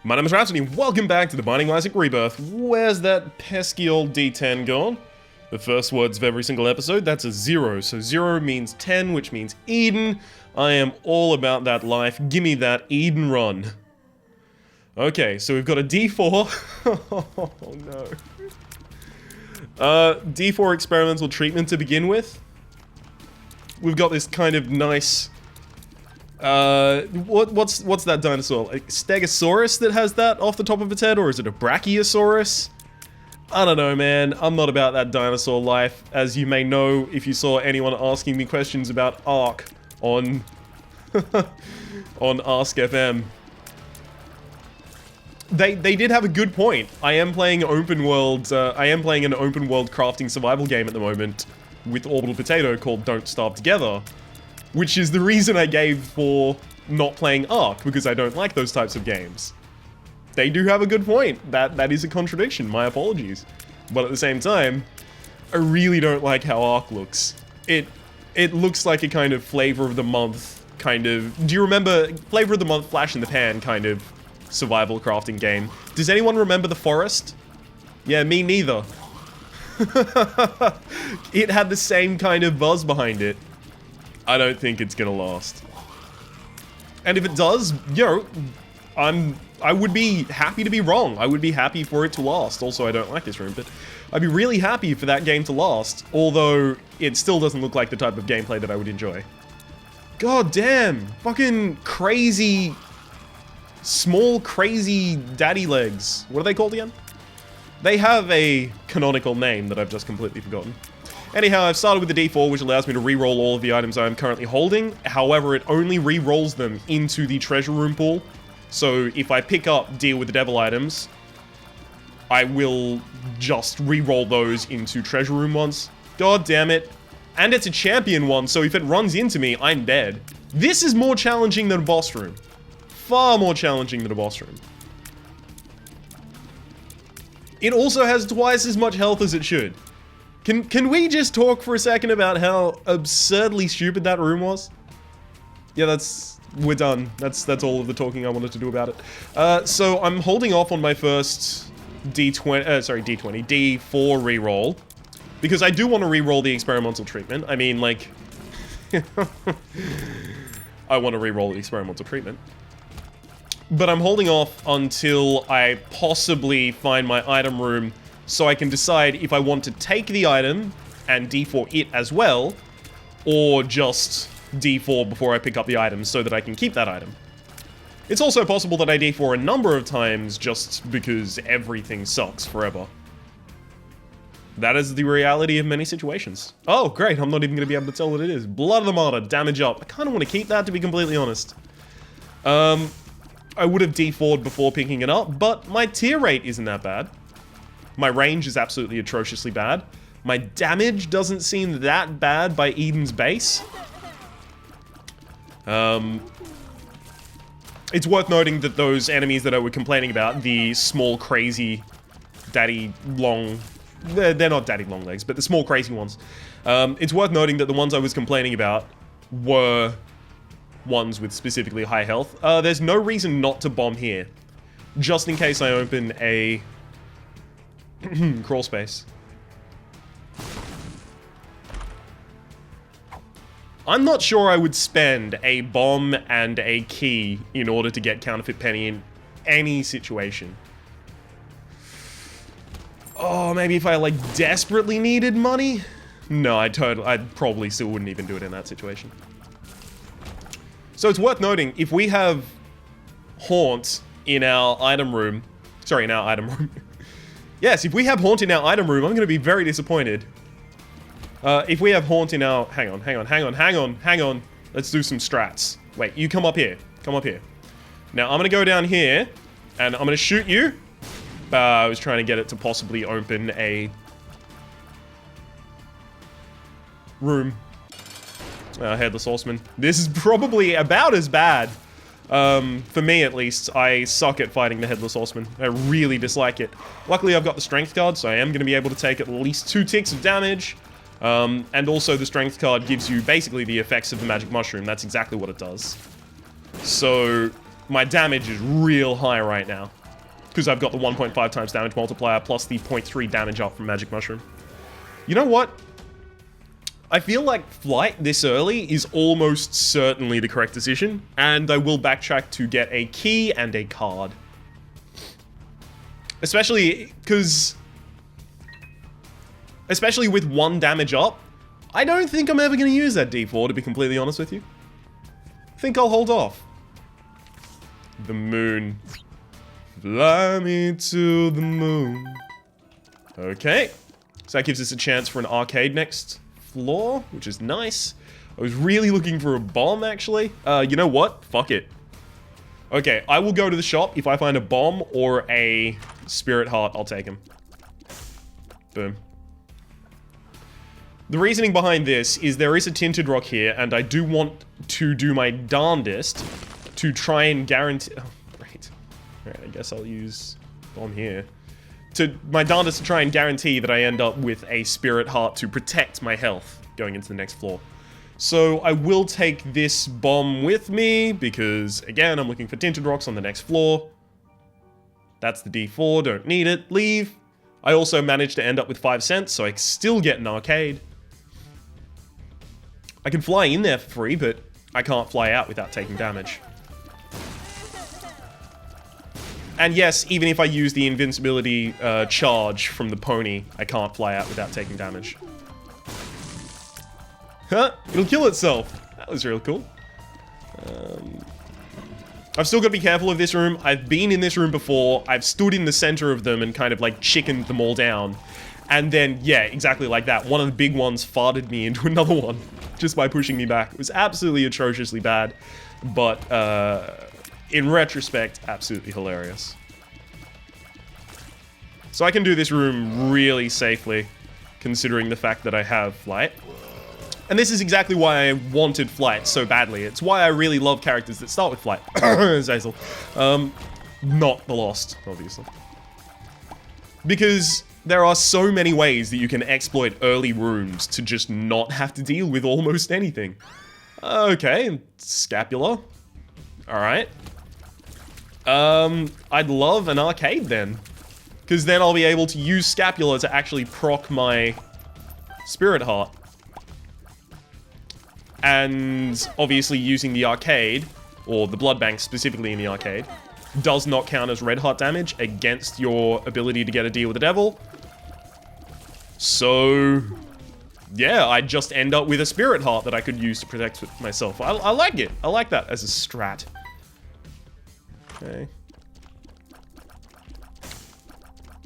My name is Rhapsody, and welcome back to the Binding of Isaac Rebirth. Where's that pesky old D10 gone? The first words of every single episode, that's a 0. So 0 means 10, which means Eden. I am all about that life. Gimme that Eden run. Okay, so we've got a D4. Oh no. D4 experimental treatment to begin with. We've got this kind of nice... what's that dinosaur? A Stegosaurus that has that off the top of its head, or is it a Brachiosaurus? I don't know, man. I'm not about that dinosaur life, as you may know if you saw anyone asking me questions about Ark on on Ask FM. They did have a good point. I am playing open world. I am playing an open world crafting survival game at the moment with Orbital Potato called Don't Starve Together. Which is the reason I gave for not playing Ark, because I don't like those types of games. They do have a good point. That is a contradiction, my apologies. But at the same time, I really don't like how Ark looks. It looks like a kind of flavor of the month kind of... Do you remember flavor of the month, flash in the pan kind of survival crafting game? Does anyone remember The Forest? Yeah, me neither. It had the same kind of buzz behind it. I don't think it's gonna last. And if it does, you know, I would be happy to be wrong. I would be happy for it to last. Also, I don't like this room, but I'd be really happy for that game to last. Although, it still doesn't look like the type of gameplay that I would enjoy. God damn! Fucking crazy... Small, crazy daddy legs. What are they called again? They have a canonical name that I've just completely forgotten. Anyhow, I've started with the D4, which allows me to re-roll all of the items I'm currently holding. However, it only re-rolls them into the treasure room pool. So if I pick up Deal with the Devil items, I will just re-roll those into treasure room ones. God damn it. And it's a champion one, so if it runs into me, I'm dead. This is more challenging than a boss room. Far more challenging than a boss room. It also has twice as much health as it should. Can we just talk for a second about how absurdly stupid that room was? Yeah, we're done. That's all of the talking I wanted to do about it. So I'm holding off on my first D4 reroll, because I do want to reroll the experimental treatment. I mean, like, I want to reroll the experimental treatment. But I'm holding off until I possibly find my item room, so I can decide if I want to take the item and D4 it as well, or just D4 before I pick up the item so that I can keep that item. It's also possible that I D4 a number of times just because everything sucks forever. That is the reality of many situations. Oh, great, I'm not even going to be able to tell what it is. Blood of the Martyr, damage up. I kind of want to keep that, to be completely honest. I would have D4'd before picking it up, but my tier rate isn't that bad. My range is absolutely atrociously bad. My damage doesn't seem that bad by Eden's base. It's worth noting that those enemies that I was complaining about, the small, crazy, daddy long... They're not daddy long legs, but the small, crazy ones. It's worth noting that the ones I was complaining about were ones with specifically high health. There's no reason not to bomb here. Just in case I open a... crawl space. I'm not sure I would spend a bomb and a key in order to get counterfeit penny in any situation. Oh, maybe if I, like, desperately needed money? No, I'd probably still wouldn't even do it in that situation. So it's worth noting, if we have Haunt in our item room... Sorry, in our item room. Yes, if we have Haunt in our item room, I'm going to be very disappointed. If we have Haunt in our... Hang on. Let's do some strats. Wait, you come up here. Come up here. Now, I'm going to go down here, and I'm going to shoot you. I was trying to get it to possibly open a... room. Headless Horseman. This is probably about as bad. For me, at least. I suck at fighting the Headless Horseman. I really dislike it. Luckily, I've got the Strength card, so I am going to be able to take at least 2 ticks of damage. And also, the Strength card gives you basically the effects of the Magic Mushroom. That's exactly what it does. So, my damage is real high right now. Because I've got the 1.5 times damage multiplier plus the 0.3 damage up from Magic Mushroom. You know what? I feel like flight this early is almost certainly the correct decision, and I will backtrack to get a key and a card. Especially with 1 damage up, I don't think I'm ever going to use that D4, to be completely honest with you. I think I'll hold off. The moon. Fly me to the moon. Okay. So that gives us a chance for an arcade next floor, which is nice. I was really looking for a bomb, actually. You know what? Fuck it. Okay, I will go to the shop. If I find a bomb or a spirit heart, I'll take them. Boom. The reasoning behind this is there is a tinted rock here, and I do want to do my darndest to try and guarantee... Oh, great. Alright, I guess I'll use bomb here. My darndest to try and guarantee that I end up with a spirit heart to protect my health going into the next floor. So I will take this bomb with me, because, again, I'm looking for tinted rocks on the next floor. That's the D4, don't need it, leave. I also managed to end up with 5 cents, so I still get an arcade. I can fly in there for free, but I can't fly out without taking damage. And yes, even if I use the invincibility charge from the pony, I can't fly out without taking damage. Huh? It'll kill itself. That was real cool. I've still got to be careful of this room. I've been in this room before. I've stood in the center of them and kind of like chickened them all down. And then, yeah, exactly like that. One of the big ones farted me into another one just by pushing me back. It was absolutely atrociously bad. But, in retrospect, absolutely hilarious. So I can do this room really safely, considering the fact that I have flight. And this is exactly why I wanted flight so badly. It's why I really love characters that start with flight. Zazel. Not the Lost, obviously. Because there are so many ways that you can exploit early rooms to just not have to deal with almost anything. Okay, Scapula. Alright. I'd love an arcade then. Because then I'll be able to use Scapula to actually proc my Spirit Heart. And obviously using the arcade, or the blood bank specifically in the arcade, does not count as red heart damage against your ability to get a deal with the devil. So, yeah, I just end up with a spirit heart that I could use to protect myself. I like it. I like that as a strat. Okay.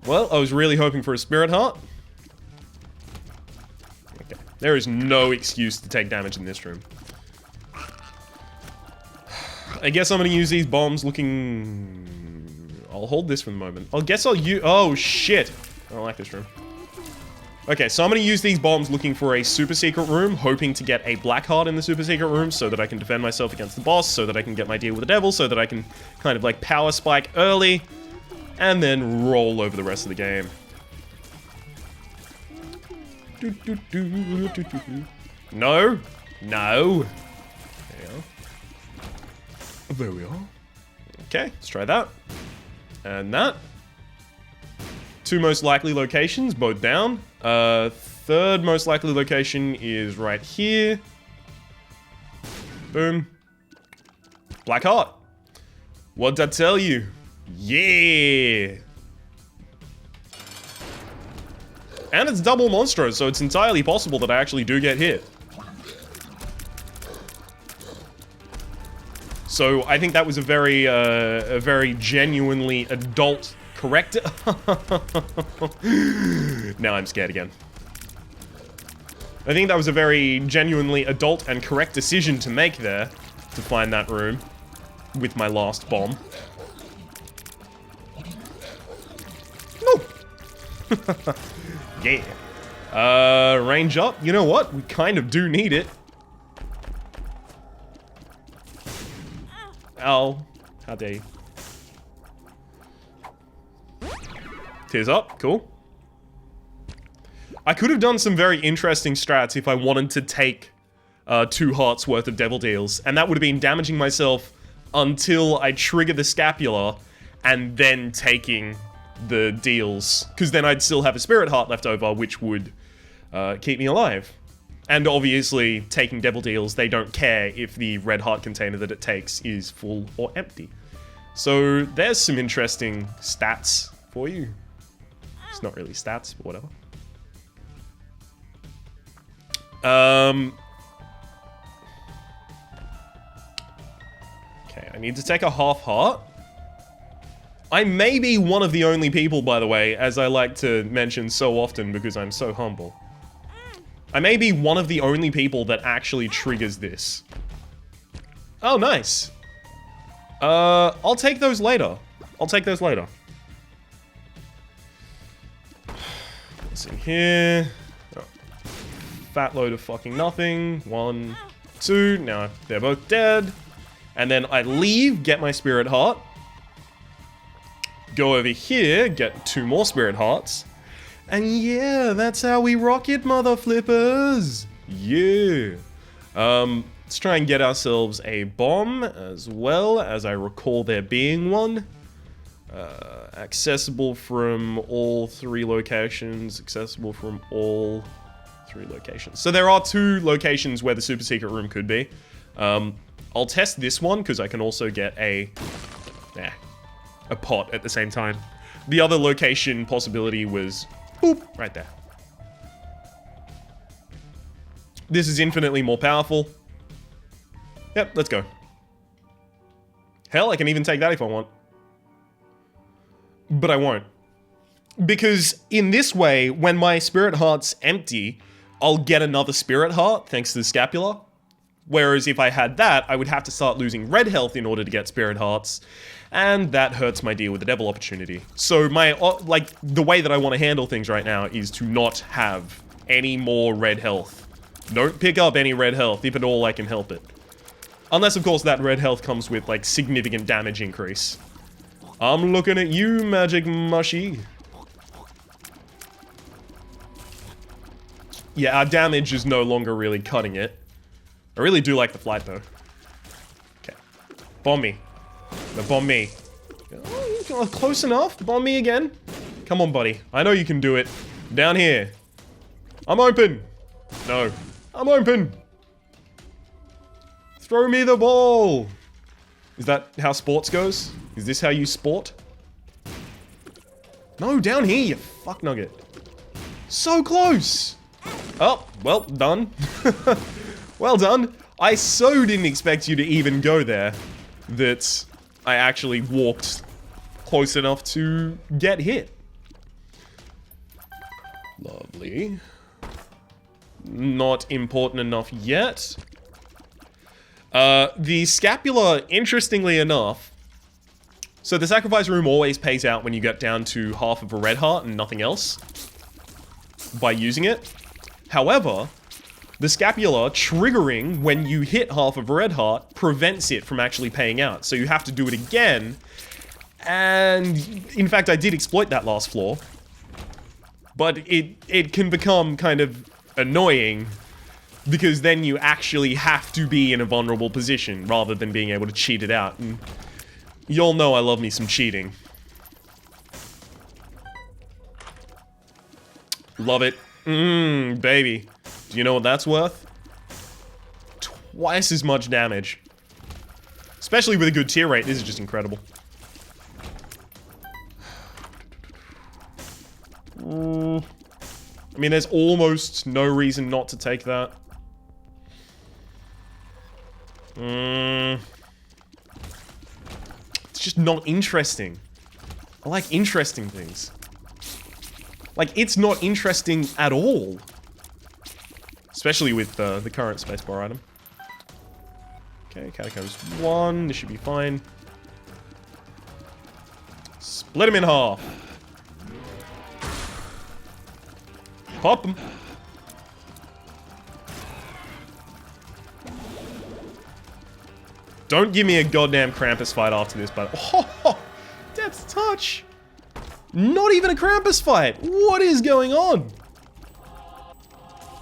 Well, I was really hoping for a spirit heart. Okay. There is no excuse to take damage in this room. I guess I'm gonna use these bombs looking... I'll hold this for the moment. I guess I'll use... Oh, shit. I don't like this room. Okay, so I'm gonna use these bombs looking for a super secret room, hoping to get a black heart in the super secret room so that I can defend myself against the boss, so that I can get my deal with the devil, so that I can kind of like power spike early, and then roll over the rest of the game. No. No. There we are. Okay, let's try that. And that. 2 most likely locations, both down. Third most likely location is right here. Boom. Black heart. What'd I tell you? Yeah. And it's double monstro, so it's entirely possible that I actually do get hit. So I think that was a very genuinely adult correct. Now I'm scared again. I think that was a very genuinely adult and correct decision to make there, to find that room with my last bomb. No. Yeah. Range up. You know what? We kind of do need it. Ow. How dare you. Tears up. Cool. I could have done some very interesting strats if I wanted to take 2 hearts worth of devil deals, and that would have been damaging myself until I trigger the Scapula and then taking the deals. Because then I'd still have a Spirit Heart left over, which would keep me alive. And obviously, taking Devil Deals, they don't care if the red heart container that it takes is full or empty. So there's some interesting stats for you. It's not really stats, but whatever. Okay, I need to take a half heart. I may be one of the only people, by the way, as I like to mention so often because I'm so humble. I may be one of the only people that actually triggers this. Oh, nice. I'll take those later. I'll take those later. What's in here? Oh. Fat load of fucking nothing. 1, 2. Now they're both dead. And then I leave, get my Spirit Heart. Go over here, get 2 more Spirit Hearts. And yeah, that's how we rock it, mother flippers. Yeah. Let's try and get ourselves a bomb as well, as I recall there being one. Accessible from all 3 locations. Accessible from all 3 locations. So there are 2 locations where the super secret room could be. I'll test this one, because I can also get a pot at the same time. The other location possibility was, boop, right there. This is infinitely more powerful. Yep, let's go. Hell, I can even take that if I want. But I won't. Because in this way, when my Spirit Heart's empty, I'll get another Spirit Heart, thanks to the Scapula. Whereas if I had that, I would have to start losing red health in order to get Spirit Hearts. And that hurts my deal with the Devil opportunity. So my, the way that I want to handle things right now is to not have any more red health. Don't pick up any red health, if at all I can help it. Unless, of course, that red health comes with, like, significant damage increase. I'm looking at you, Magic Mushy. Yeah, our damage is no longer really cutting it. I really do like the flight, though. Okay. Bomb me. Now bomb me. Oh, close enough. Bomb me again. Come on, buddy. I know you can do it. Down here. I'm open. No. I'm open. Throw me the ball. Is that how sports goes? Is this how you sport? No, down here, you fuck nugget. So close. Oh, well done. Well done. I so didn't expect you to even go there that I actually walked close enough to get hit. Lovely. Not important enough yet. The Scapula, interestingly enough, so the sacrifice room always pays out when you get down to half of a red heart and nothing else by using it. However, the Scapula triggering when you hit half of a red heart prevents it from actually paying out. So you have to do it again. And in fact, I did exploit that last flaw. But it can become kind of annoying because then you actually have to be in a vulnerable position rather than being able to cheat it out. And y'all know I love me some cheating. Love it. Baby. Do you know what that's worth? Twice as much damage. Especially with a good tier rate, this is just incredible. I mean, there's almost no reason not to take that. It's just not interesting. I like interesting things. Like, it's not interesting at all. Especially with the current spacebar item. Okay, Catacombs 1. This should be fine. Split him in half. Pop him. Don't give me a goddamn Krampus fight after this, but... Oh, depth touch. Not even a Krampus fight. What is going on?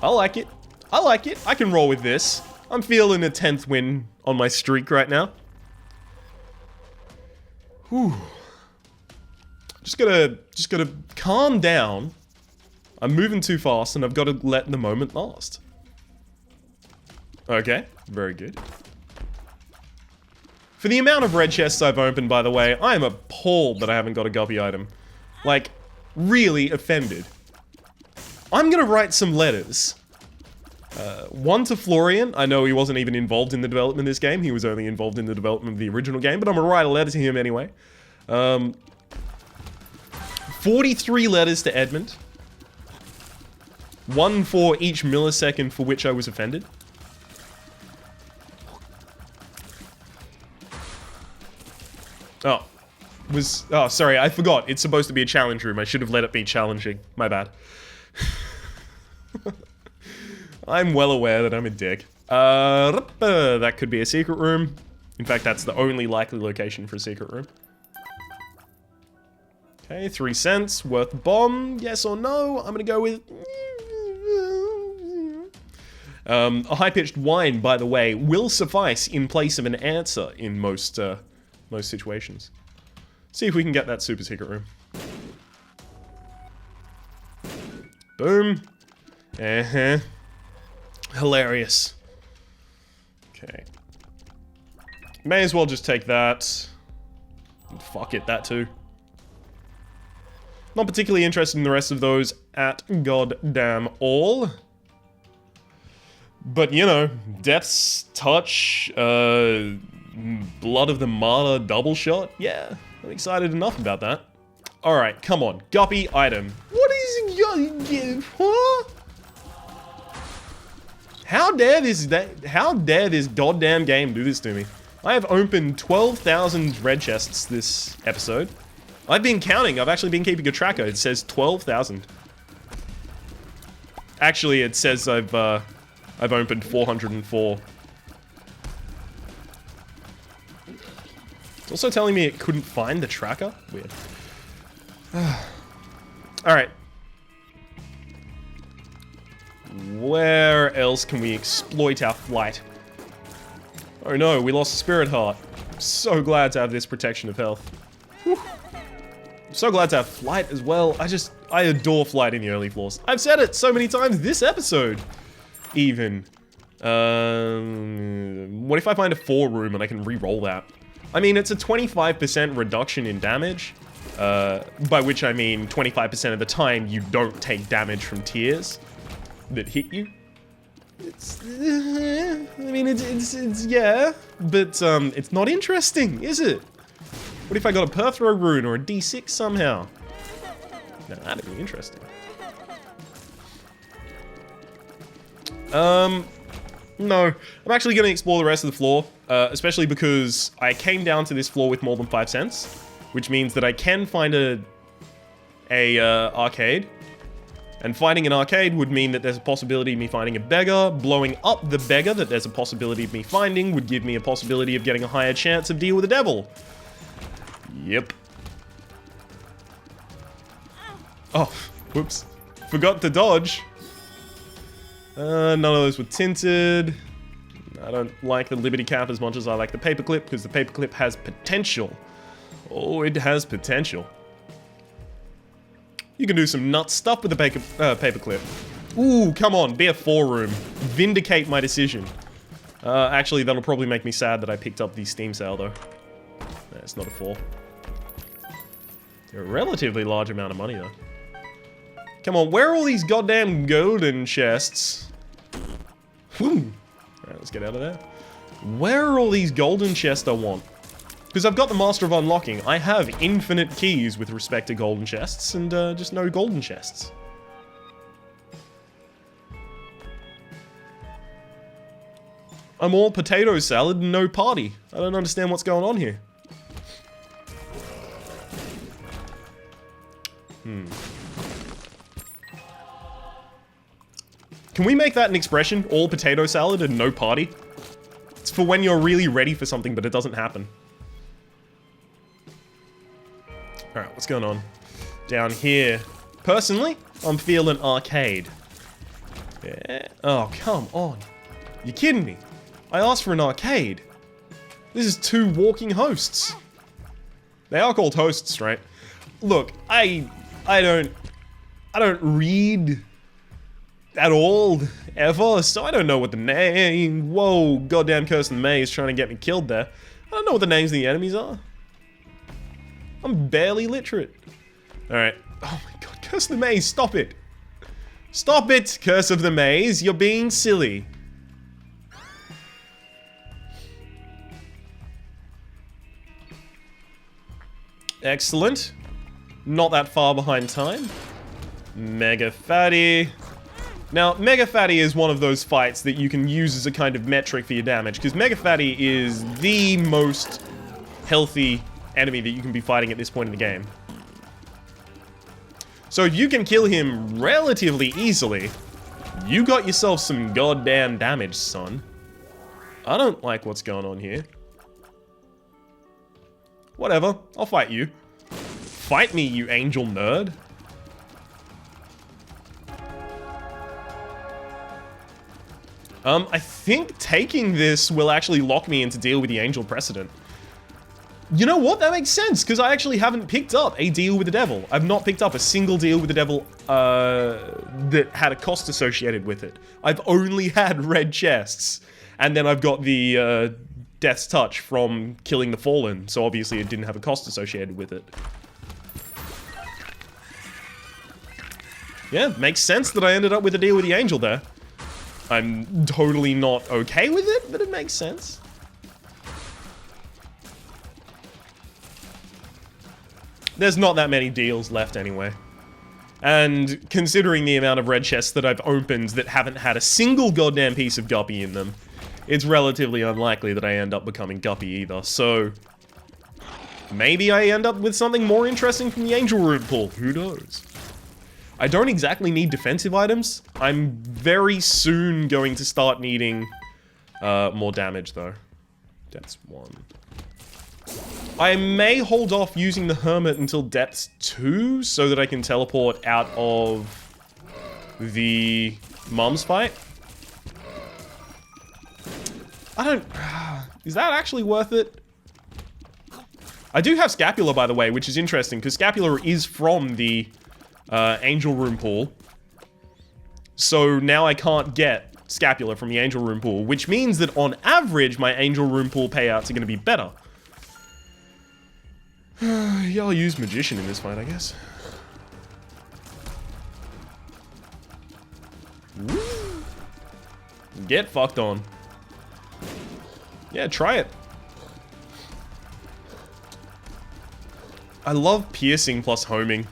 I like it. I like it. I can roll with this. I'm feeling a 10th win on my streak right now. Whew. Just gotta calm down. I'm moving too fast and I've got to let the moment last. Okay, very good. For the amount of red chests I've opened, by the way, I am appalled that I haven't got a guppy item. Like, really offended. I'm gonna write some letters. One to Florian. I know he wasn't even involved in the development of this game. He was only involved in the development of the original game, but I'm gonna write a letter to him anyway. 43 letters to Edmund. One for each millisecond for which I was offended. Oh, sorry, I forgot. It's supposed to be a challenge room. I should have let it be challenging. My bad. I'm well aware that I'm a dick. That could be a secret room. In fact, that's the only likely location for a secret room. Okay, 3 cents. Worth a bomb. Yes or no? I'm gonna go with... a high-pitched whine, by the way, will suffice in place of an answer in most situations. See if we can get that super secret room. Boom. Hilarious. Okay. May as well just take that. And fuck it, that too. Not particularly interested in the rest of those at goddamn all. But, you know, Death's Touch, Blood of the Martyr double shot? Yeah, I'm excited enough about that. Alright, come on. Guppy item. What is it? Huh? How dare this goddamn game do this to me? I have opened 12,000 red chests this episode. I've been counting. I've actually been keeping a tracker. It says 12,000. Actually, it says I've opened 404. It's also telling me it couldn't find the tracker. Weird. Alright. Where else can we exploit our flight? Oh no, we lost a spirit heart. I'm so glad to have this protection of health. Whew. I'm so glad to have flight as well. I adore flight in the early floors. I've said it so many times this episode. Even. What if I find a 4 room and I can re-roll that? I mean, it's a 25% reduction in damage. By which I mean 25% of the time you don't take damage from tiers that hit you. It's, I mean, it's yeah, but it's not interesting, is it? What if I got a Perthrow rune or a D6 somehow? Now that'd be interesting. No, I'm actually going to explore the rest of the floor, especially because I came down to this floor with more than 5 cents, which means that I can find a arcade. And finding an arcade would mean that there's a possibility of me finding a beggar. Blowing up the beggar that there's a possibility of me finding would give me a possibility of getting a higher chance of deal with the devil. Yep. Oh, whoops. Forgot to dodge. None of those were tinted. I don't like the Liberty Cap as much as I like the Paperclip, because the Paperclip has potential. Oh, it has potential. You can do some nut stuff with the Paperclip. Ooh, come on, be a 4 room. Vindicate my decision. Actually, that'll probably make me sad that I picked up the Steam sale, though. Nah, it's not a 4. A relatively large amount of money, though. Come on, where are all these goddamn golden chests? Whew. Alright, let's get out of there. Where are all these golden chests I want? Because I've got the Master of Unlocking. I have infinite keys with respect to golden chests, and just no golden chests. I'm all potato salad and no party. I don't understand what's going on here. Can we make that an expression? All potato salad and no party? It's for when you're really ready for something, but it doesn't happen. Alright, what's going on? Down here. Personally, I'm feeling arcade. Yeah. Oh, come on. You're kidding me. I asked for an arcade. This is 2 walking hosts. They are called hosts, right? Look, I don't read at all, ever, so I don't know what the name... Whoa, goddamn Curse of the Maze trying to get me killed there. I don't know what the names of the enemies are. I'm barely literate. Alright. Oh my god, Curse of the Maze, stop it! Stop it, Curse of the Maze, you're being silly. Excellent. Not that far behind time. Mega Fatty. Now, Mega Fatty is one of those fights that you can use as a kind of metric for your damage, because Mega Fatty is the most healthy enemy that you can be fighting at this point in the game. So if you can kill him relatively easily, you got yourself some goddamn damage, son. I don't like what's going on here. Whatever, I'll fight you. Fight me, you angel nerd. I think taking this will actually lock me into deal with the angel precedent. You know what? That makes sense, because I actually haven't picked up a deal with the devil. I've not picked up a single deal with the devil that had a cost associated with it. I've only had red chests. And then I've got the Death's Touch from killing the Fallen, so obviously it didn't have a cost associated with it. Yeah, makes sense that I ended up with a deal with the angel there. I'm totally not okay with it, but it makes sense. There's not that many deals left anyway. And considering the amount of red chests that I've opened that haven't had a single goddamn piece of guppy in them, it's relatively unlikely that I end up becoming guppy either, so... maybe I end up with something more interesting from the angel room pool, who knows? I don't exactly need defensive items. I'm very soon going to start needing more damage, though. That's one. I may hold off using the Hermit until Depths 2, so that I can teleport out of the Mums fight. I don't... is that actually worth it? I do have Scapular, by the way, which is interesting, because Scapular is from the... Angel Room pool. So now I can't get Scapular from the Angel Room pool, which means that on average, my Angel Room pool payouts are going to be better. Yeah, I'll use Magician in this fight, I guess. Woo. Get fucked on. Yeah, try it. I love piercing plus homing.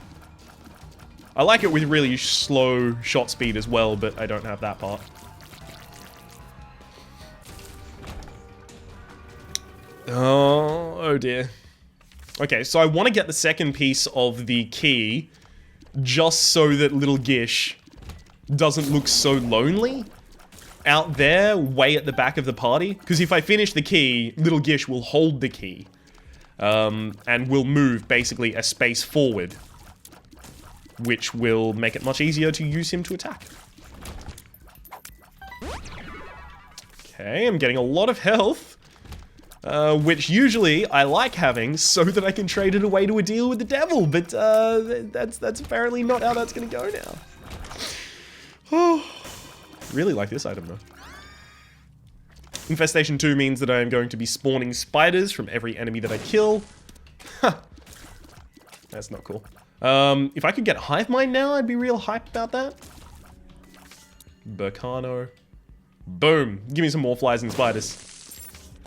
I like it with really slow shot speed as well, but I don't have that part. Oh dear. Okay, so I want to get the second piece of the key, just so that little Gish doesn't look so lonely out there, way at the back of the party. Because if I finish the key, little Gish will hold the key, and will move basically a space forward, which will make it much easier to use him to attack. Okay, I'm getting a lot of health, which usually I like having so that I can trade it away to a deal with the devil, but that's apparently not how that's gonna go now. Oh, really like this item though. Infestation 2 means that I am going to be spawning spiders from every enemy that I kill. That's not cool. If I could get Hive Mind now, I'd be real hyped about that. Burkano. Boom. Give me some more flies and spiders.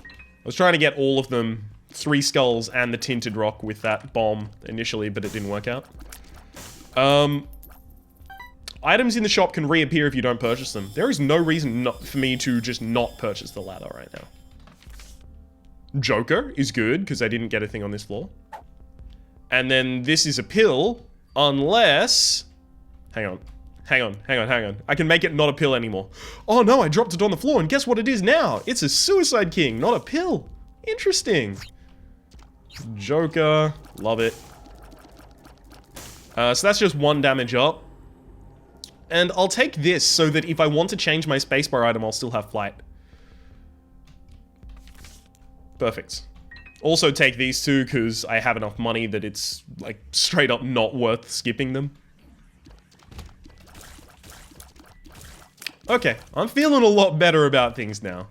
I was trying to get all of them, 3 skulls and the tinted rock with that bomb initially, but it didn't work out. Items in the shop can reappear if you don't purchase them. There is no reason not for me to just not purchase the ladder right now. Joker is good, because I didn't get a thing on this floor. And then this is a pill, unless... Hang on. I can make it not a pill anymore. Oh no, I dropped it on the floor, and guess what it is now? It's a Suicide King, not a pill. Interesting. Joker, love it. So that's just 1 damage up. And I'll take this so that if I want to change my spacebar item, I'll still have flight. Perfect. Also take these two because I have enough money that it's like straight up not worth skipping them. Okay, I'm feeling a lot better about things now.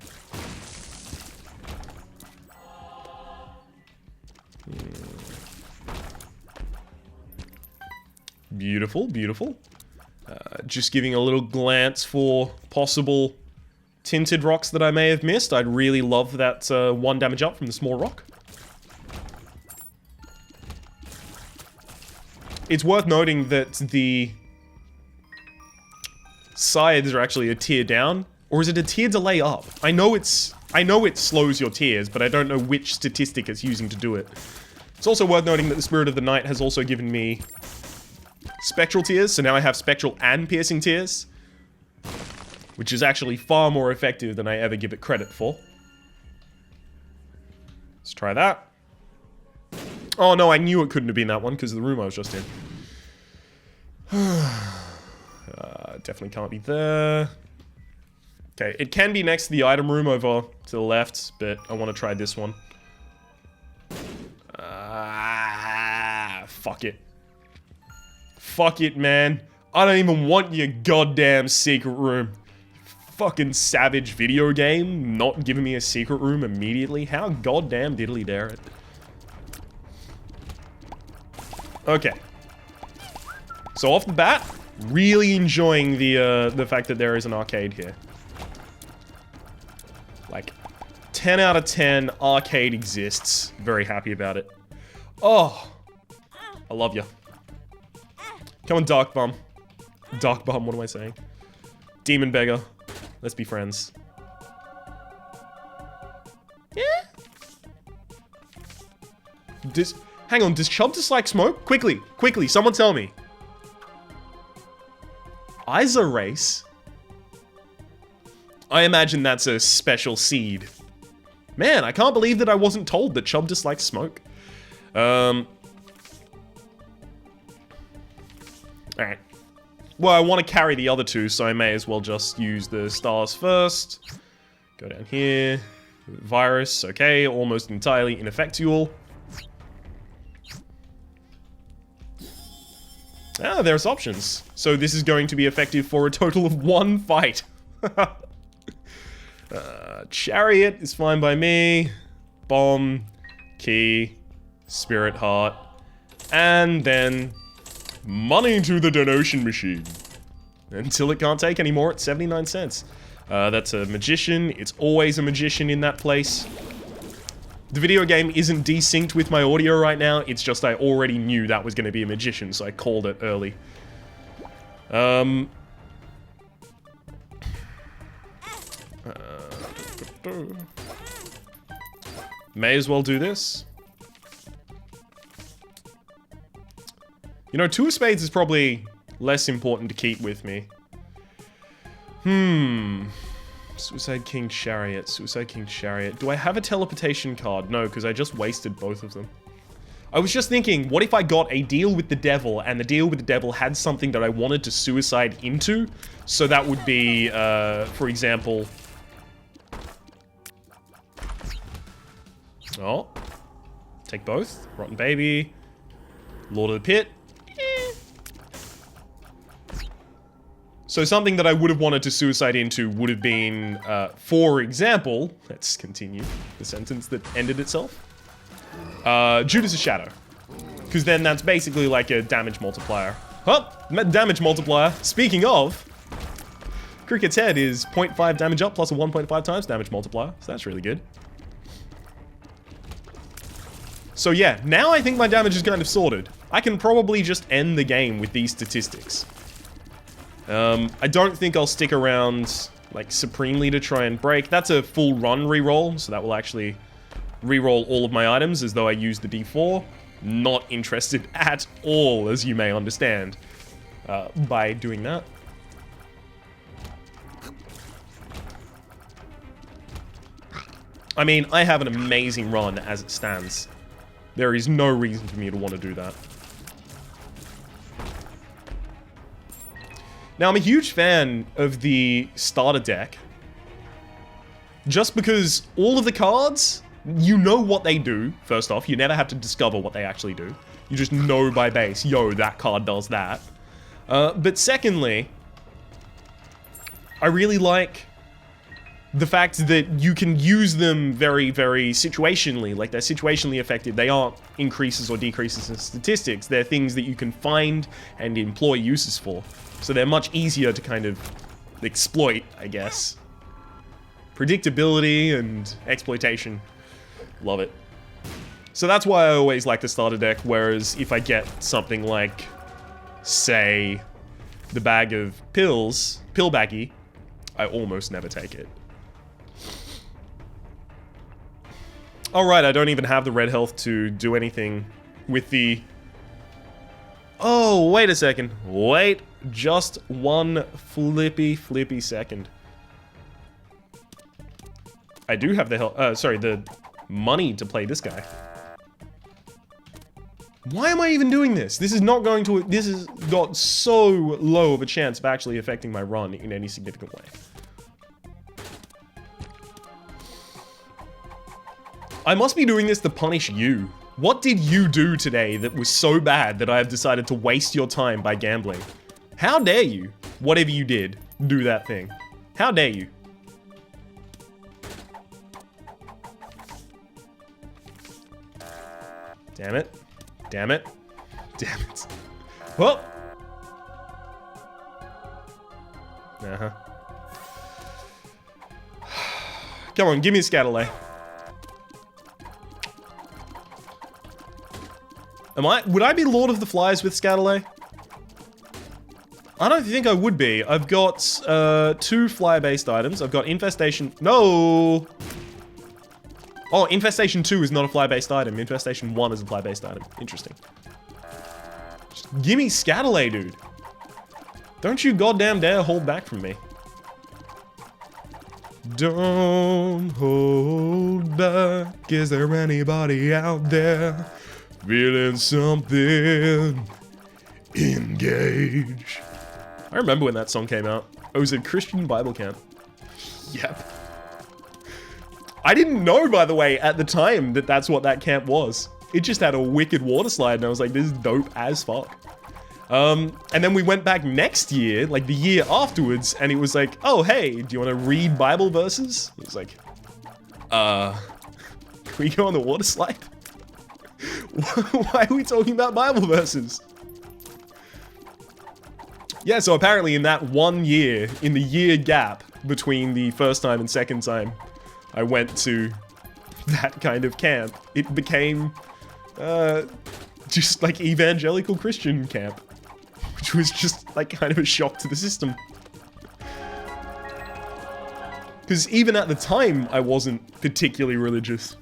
Beautiful, beautiful. Just giving a little glance for possible tinted rocks that I may have missed. I'd really love that 1 damage up from the small rock. It's worth noting that the sides are actually a tier down, or is it a tier delay up? I know it slows your tiers, but I don't know which statistic it's using to do it. It's also worth noting that the Spirit of the Night has also given me spectral tiers, so now I have spectral and piercing tiers, which is actually far more effective than I ever give it credit for. Let's try that. Oh no, I knew it couldn't have been that one because of the room I was just in. Definitely can't be there. Okay, it can be next to the item room over to the left, but I want to try this one. Fuck it. Fuck it, man. I don't even want your goddamn secret room. Fucking savage video game not giving me a secret room immediately. How goddamn diddly dare it. Okay. So off the bat, really enjoying the fact that there is an arcade here. Like, 10 out of 10, arcade exists. Very happy about it. Oh, I love you. Come on, Dark Bum. Dark Bum, what am I saying? Demon Beggar. Let's be friends. Yeah? Hang on, does Chubb dislike smoke? Quickly, quickly, someone tell me. Isa race? I imagine that's a special seed. Man, I can't believe that I wasn't told that Chubb dislikes smoke. Alright. Well, I want to carry the other two, so I may as well just use the stars first. Go down here. Virus, okay, almost entirely ineffectual. Ah, there's options. So this is going to be effective for a total of 1 fight. Chariot is fine by me. Bomb, key, spirit heart, and then money to the donation machine. Until it can't take anymore at 79 cents. That's a magician. It's always a magician in that place. The video game isn't desynced with my audio right now. It's just I already knew that was going to be a magician, so I called it early. May as well do this. You know, 2 of spades is probably less important to keep with me. Suicide King Chariot, Suicide King Chariot. Do I have a teleportation card? No, because I just wasted both of them. I was just thinking, what if I got a deal with the devil, and the deal with the devil had something that I wanted to suicide into? So that would be, for example... Oh. Take both. Rotten Baby. Lord of the Pit. So something that I would have wanted to suicide into would have been, for example, let's continue the sentence that ended itself. Judas' Shadow. Because then that's basically like a damage multiplier. Huh? Damage multiplier. Speaking of, Cricket's head is 0.5 damage up plus a 1.5 times damage multiplier. So that's really good. So yeah, now I think my damage is kind of sorted. I can probably just end the game with these statistics. I don't think I'll stick around, like, supremely to try and break. That's a full run reroll, so that will actually reroll all of my items as though I used the D4. Not interested at all, as you may understand, by doing that. I mean, I have an amazing run as it stands. There is no reason for me to want to do that. Now, I'm a huge fan of the starter deck. Just because all of the cards you know what they do, first off. You never have to discover what they actually do. You just know by base, yo, that card does that. But secondly, I really like the fact that you can use them very, very situationally. Like, they're situationally effective. They aren't increases or decreases in statistics. They're things that you can find and employ uses for. So they're much easier to kind of exploit, I guess. Predictability and exploitation. Love it. So that's why I always like the starter deck, whereas if I get something like, say, the bag of pills, pill baggy, I almost never take it. Alright, I don't even have the red health to do anything with the... Oh, wait a second. Wait just one flippy second. I do have the the money to play this guy. Why am I even doing this? This is not going to... This has got so low of a chance of actually affecting my run in any significant way. I must be doing this to punish you. What did you do today that was so bad that I have decided to waste your time by gambling? How dare you, whatever you did, do that thing? How dare you? Damn it. Damn it. Damn it. Well. Uh-huh. Come on, give me a Scatterlay. Would I be Lord of the Flies with Scatterlay? I don't think I would be. I've got, 2 flyer-based items. I've got Infestation... No! Oh, Infestation 2 is not a flyer-based item. Infestation 1 is a flyer-based item. Interesting. Just gimme Scatterlay, dude. Don't you goddamn dare hold back from me. Don't hold back. Is there anybody out there feeling something? Engage. I remember when that song came out. It was a Christian Bible camp. Yep. I didn't know, by the way, at the time that that's what that camp was. It just had a wicked water slide, and I was like, this is dope as fuck. And then we went back next year, like the year afterwards, and it was like, oh, hey, do you want to read Bible verses? It was like, can we go on the water slide? Why are we talking about Bible verses? Yeah, so apparently in that 1 year, in the year gap between the first time and second time I went to that kind of camp, it became, just like evangelical Christian camp. Which was just like kind of a shock to the system. Because even at the time, I wasn't particularly religious.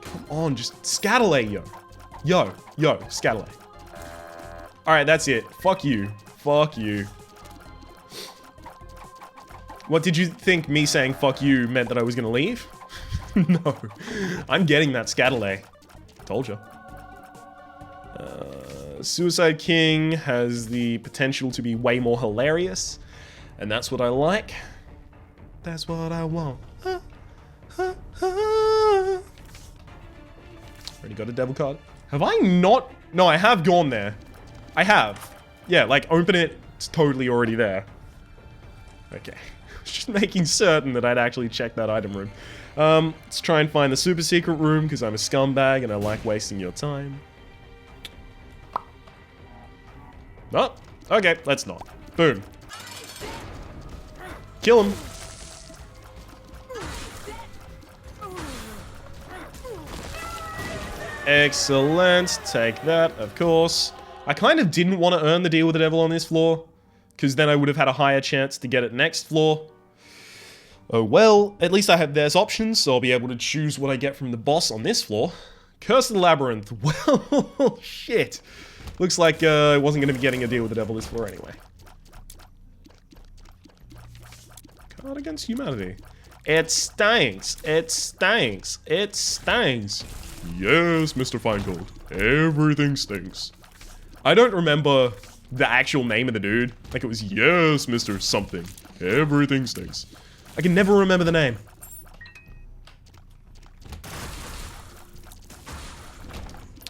Come on, just Scatterlay, yo. Yo, Scatterlay. Alright, that's it. Fuck you. Fuck you. What did you think me saying fuck you meant that I was gonna leave? No. I'm getting that Scatterlay. Told you. Suicide King has the potential to be way more hilarious. And that's what I like. That's what I want. Already got a devil card. Have I not? No, I have gone there. I have. Yeah, like, open it. It's totally already there. Okay. Just making certain that I'd actually check that item room. Let's try and find the super secret room, because I'm a scumbag and I like wasting your time. Oh, okay, let's not. Boom. Kill him. Excellent. Take that, of course. I kind of didn't want to earn the deal with the devil on this floor, because then I would have had a higher chance to get it next floor. Oh well, at least there's options, so I'll be able to choose what I get from the boss on this floor. Curse of the Labyrinth. Well, shit. Looks like I wasn't going to be getting a deal with the devil this floor anyway. Card against humanity. It stinks. It stinks. It stinks. Yes, Mr. Feingold. Everything stinks. I don't remember the actual name of the dude. Like it was, yes, Mr. Something. Everything stinks. I can never remember the name.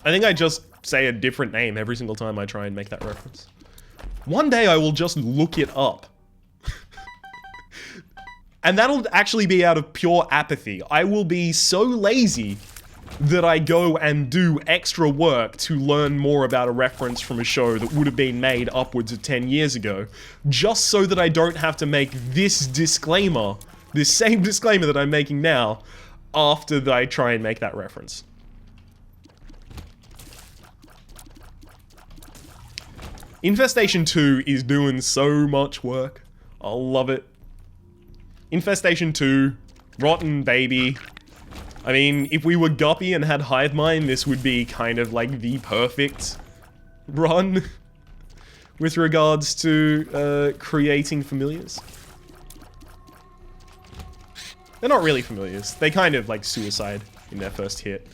I think I just say a different name every single time I try and make that reference. One day I will just look it up. And that'll actually be out of pure apathy. I will be so lazy that I go and do extra work to learn more about a reference from a show that would have been made upwards of 10 years ago, just so that I don't have to make this disclaimer, this same disclaimer that I'm making now, after I try and make that reference. Infestation 2 is doing so much work. I love it. Infestation 2, rotten baby. I mean, if we were Guppy and had Hive Mind, this would be kind of like the perfect run with regards to creating familiars. They're not really familiars. They kind of like suicide in their first hit.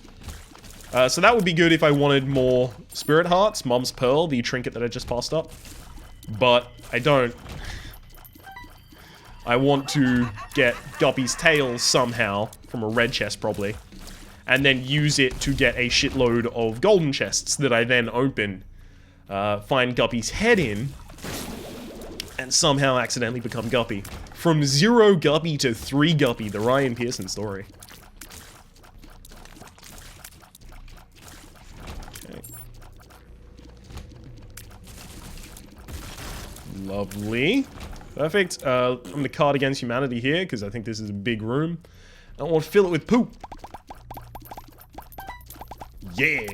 So that would be good if I wanted more Spirit Hearts, Mom's Pearl, the trinket that I just passed up. But I don't. I want to get Guppy's tail somehow, from a red chest probably, and then use it to get a shitload of golden chests that I then open, find Guppy's head in, and somehow accidentally become Guppy. From 0 Guppy to 3 Guppy, the Ryan Pearson story. Okay. Lovely. Perfect. I'm going to card against humanity here, because I think this is a big room. I want to fill it with poop. Yeah.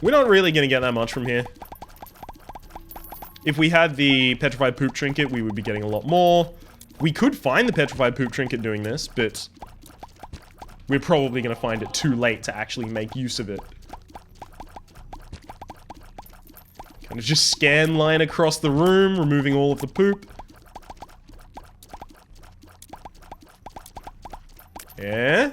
We're not really going to get that much from here. If we had the petrified poop trinket, we would be getting a lot more. We could find the petrified poop trinket doing this, but we're probably going to find it too late to actually make use of it. Kind of just scan line across the room, removing all of the poop. Yeah?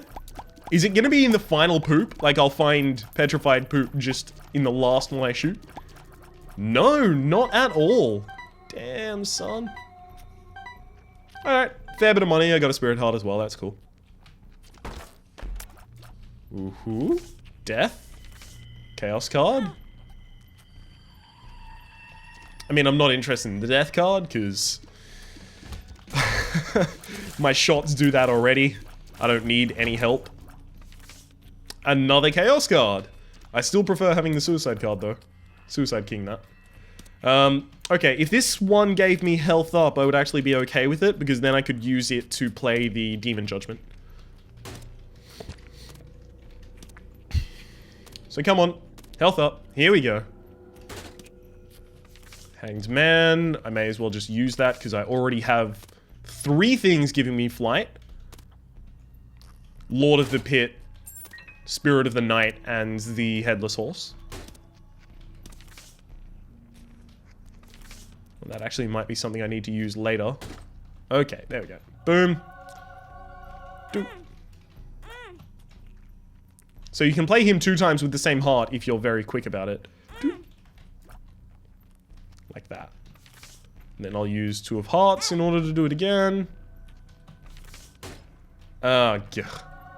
Is it gonna be in the final poop? Like I'll find petrified poop just in the last one I shoot? No, not at all. Damn, son. Alright, fair bit of money. I got a Spirit Heart as well, that's cool. Ooh-hoo. Death. Chaos card. I mean, I'm not interested in the death card, because my shots do that already. I don't need any help. Another Chaos card. I still prefer having the Suicide card, though. Suicide King, that. Okay, if this one gave me health up, I would actually be okay with it, because then I could use it to play the Demon Judgment. So come on. Health up. Here we go. Hanged Man. I may as well just use that, because I already have 3 things giving me flight. Lord of the Pit, Spirit of the Night, and the Headless Horse. Well, that actually might be something I need to use later. Okay, there we go. Boom. Doop. So you can play him 2 times with the same heart if you're very quick about it. Doop. Like that. And then I'll use 2 of hearts in order to do it again.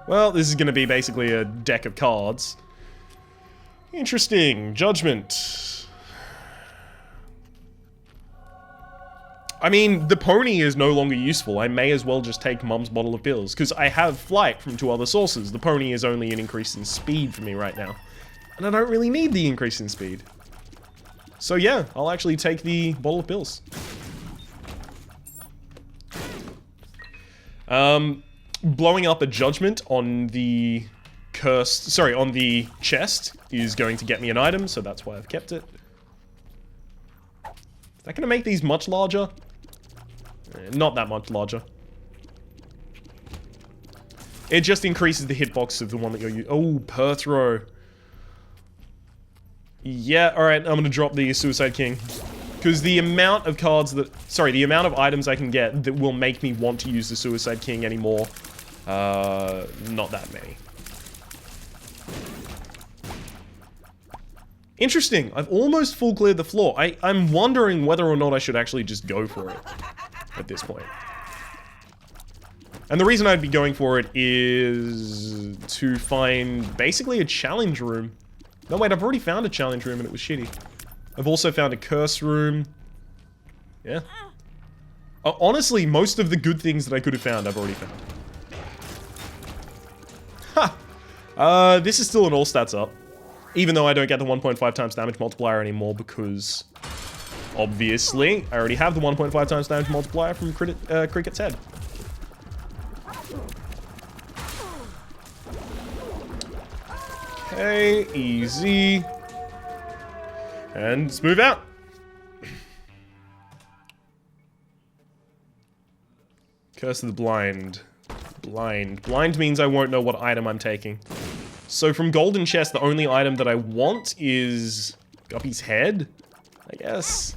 Well, this is going to be basically a deck of cards. Interesting. Judgment. I mean, the pony is no longer useful. I may as well just take Mum's bottle of pills, because I have flight from 2 other sources. The pony is only an increase in speed for me right now. And I don't really need the increase in speed. So yeah, I'll actually take the bottle of pills. Blowing up a judgment on the cursed, sorry, on the chest is going to get me an item, so that's why I've kept it. Is that going to make these much larger? Not that much larger. It just increases the hitbox of the one that you're using. Oh, Perthro. Yeah, alright, I'm going to drop the Suicide King. Because the amount of cards that... Sorry, the amount of items I can get that will make me want to use the Suicide King anymore. Not that many. Interesting. I've almost full cleared the floor. I'm wondering whether or not I should actually just go for it at this point. And the reason I'd be going for it is to find basically a challenge room. No, wait, I've already found a challenge room and it was shitty. I've also found a curse room. Yeah. Honestly, most of the good things that I could have found, I've already found. Ha! This is still an all stats up. Even though I don't get the 1.5 times damage multiplier anymore because... obviously, I already have the 1.5 times damage multiplier from Cricket's head. Okay, easy. And smooth out. Curse of the Blind. Blind means I won't know what item I'm taking. So from Golden Chest, the only item that I want is Guppy's head, I guess.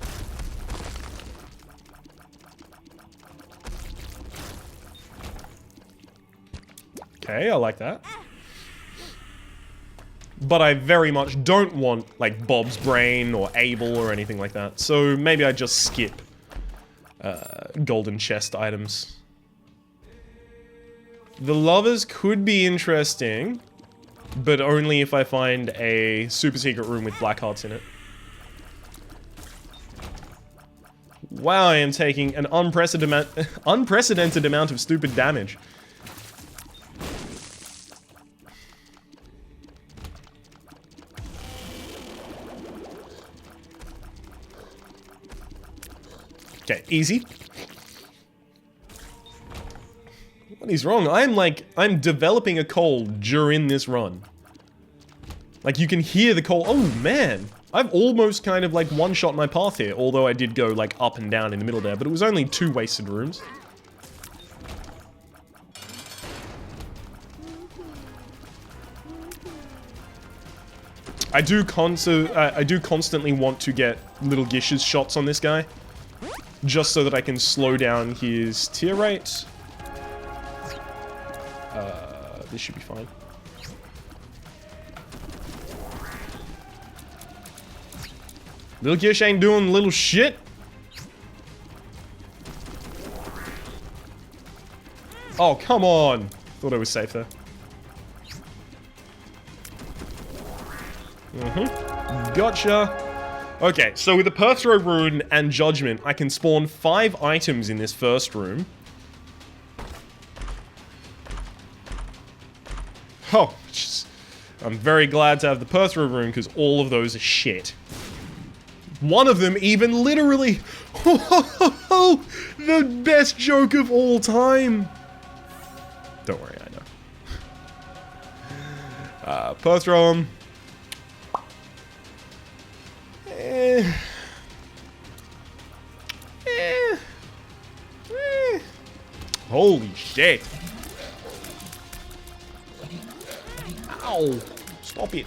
Okay, I like that. But I very much don't want, like, Bob's Brain or Abel or anything like that. So maybe I just skip Golden Chest items. The Lovers could be interesting, but only if I find a super secret room with black hearts in it. Wow, I am taking an unprecedented amount of stupid damage. Okay, easy. What is wrong? I'm developing a cold during this run. Like, you can hear the cold. Oh, man. I've almost kind of, like, one-shot my path here. Although I did go, like, up and down in the middle there. But it was only 2 wasted rooms. I do constantly want to get Little Gish's shots on this guy. Just so that I can slow down his tier rate. This should be fine. Little Gish ain't doing little shit. Oh, come on. Thought I was safe there. Gotcha. Okay, so with the Perthrow Rune and Judgment, I can spawn 5 items in this first room. Oh, I'm very glad to have the Perthrow Rune because all of those are shit. One of them even literally... the best joke of all time. Don't worry, I know. Perthrow. Holy shit. Ow. Stop it.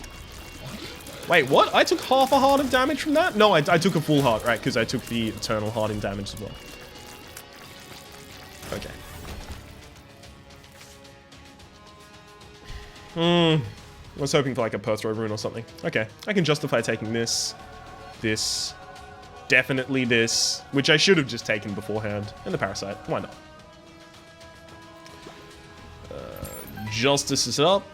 Wait, what? I took half a heart of damage from that? No, I took a full heart, right? Because I took the eternal heart in damage as well. Okay. I was hoping for like a Perthrow Rune or something. Okay, I can justify taking this, definitely this, which I should have just taken beforehand, and the Parasite. Why not? Justice is up.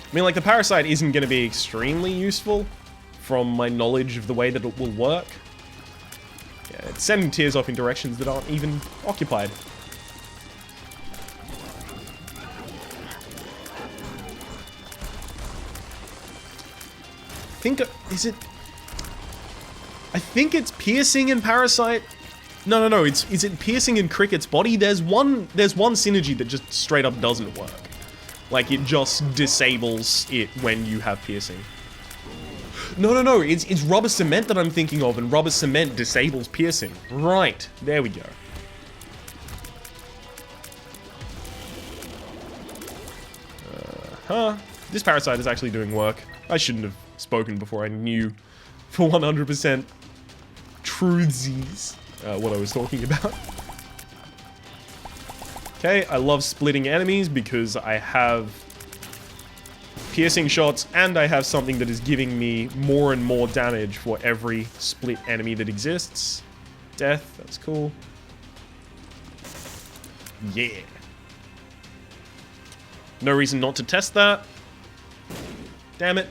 I mean, like, the Parasite isn't going to be extremely useful from my knowledge of the way that it will work. Yeah, it's sending tears off in directions that aren't even occupied. I think it's piercing in Parasite. No. Is it piercing in Cricket's body? There's one synergy that just straight up doesn't work. Like, it just disables it when you have piercing. No. It's rubber cement that I'm thinking of, and rubber cement disables piercing. Right. There we go. This Parasite is actually doing work. I shouldn't have spoken before I knew for 100% truthsies what I was talking about. Okay, I love splitting enemies because I have piercing shots and I have something that is giving me more and more damage for every split enemy that exists. Death, that's cool. Yeah. No reason not to test that. Damn it.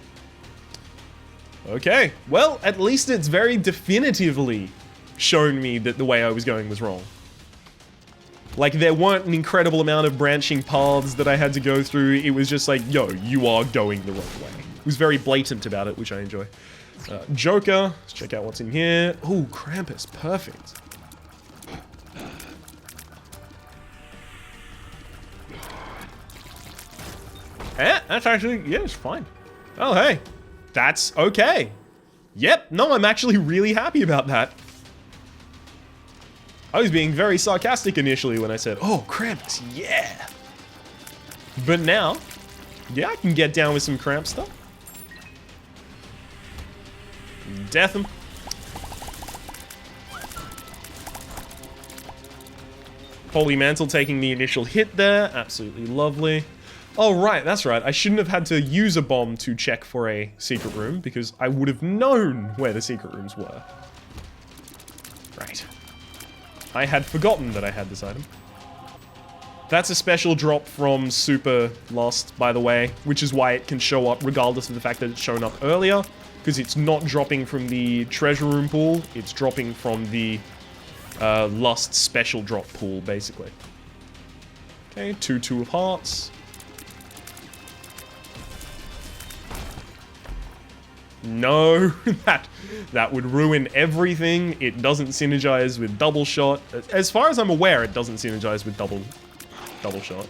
Okay, well, at least it's very definitively shown me that the way I was going was wrong. Like, there weren't an incredible amount of branching paths that I had to go through. It was just like, yo, you are going the wrong way. It was very blatant about it, which I enjoy. Joker, let's check out what's in here. Oh, Krampus, perfect. Eh, that's actually, yeah, it's fine. Oh, hey, that's okay. Yep, no, I'm actually really happy about that. I was being very sarcastic initially when I said, oh, Krampus, yeah. But now, yeah, I can get down with some Cramp stuff. Death him. Holy Mantle taking the initial hit there. Absolutely lovely. Oh, right, that's right. I shouldn't have had to use a bomb to check for a secret room because I would have known where the secret rooms were. Right. I had forgotten that I had this item. That's a special drop from Super Lost, by the way, which is why it can show up regardless of the fact that it's shown up earlier, because it's not dropping from the treasure room pool, it's dropping from the Lust special drop pool, basically. Okay, 2 of hearts. No, that would ruin everything. It doesn't synergize with double shot. As far as I'm aware, it doesn't synergize with double shot.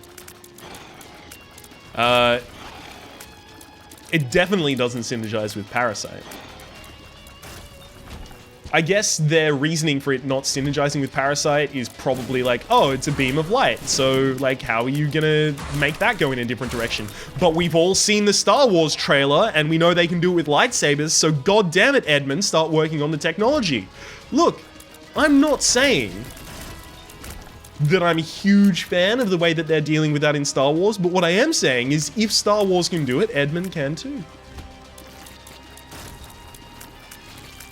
It definitely doesn't synergize with Parasite. I guess their reasoning for it not synergizing with Parasite is probably like, oh, it's a beam of light, so, like, how are you gonna make that go in a different direction? But we've all seen the Star Wars trailer, and we know they can do it with lightsabers, so god damn it, Edmund, start working on the technology. Look, I'm not saying that I'm a huge fan of the way that they're dealing with that in Star Wars, but what I am saying is, if Star Wars can do it, Edmund can too.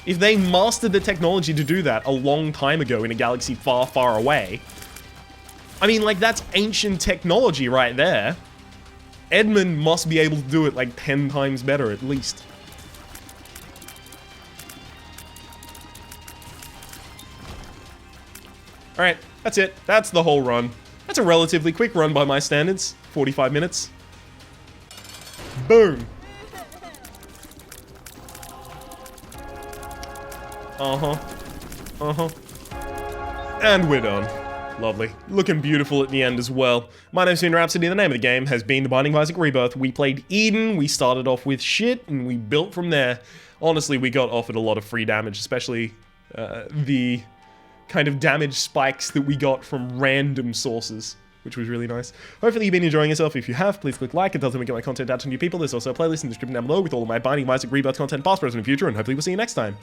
If they mastered the technology to do that a long time ago in a galaxy far, far away, I mean, like, that's ancient technology right there. Edmund must be able to do it like 10 times better, at least. Alright, that's it. That's the whole run. That's a relatively quick run by my standards. 45 minutes. Boom. And we're done. Lovely. Looking beautiful at the end as well. My name's been Rhapsody, the name of the game has been The Binding of Isaac Rebirth. We played Eden, we started off with shit, and we built from there. Honestly, we got offered a lot of free damage, especially the kind of damage spikes that we got from random sources, which was really nice. Hopefully you've been enjoying yourself. If you have, please click like. It does help me get my content out to new people. There's also a playlist in the description down below with all of my Binding of Isaac Rebirth content, past, present, and future, and hopefully we'll see you next time.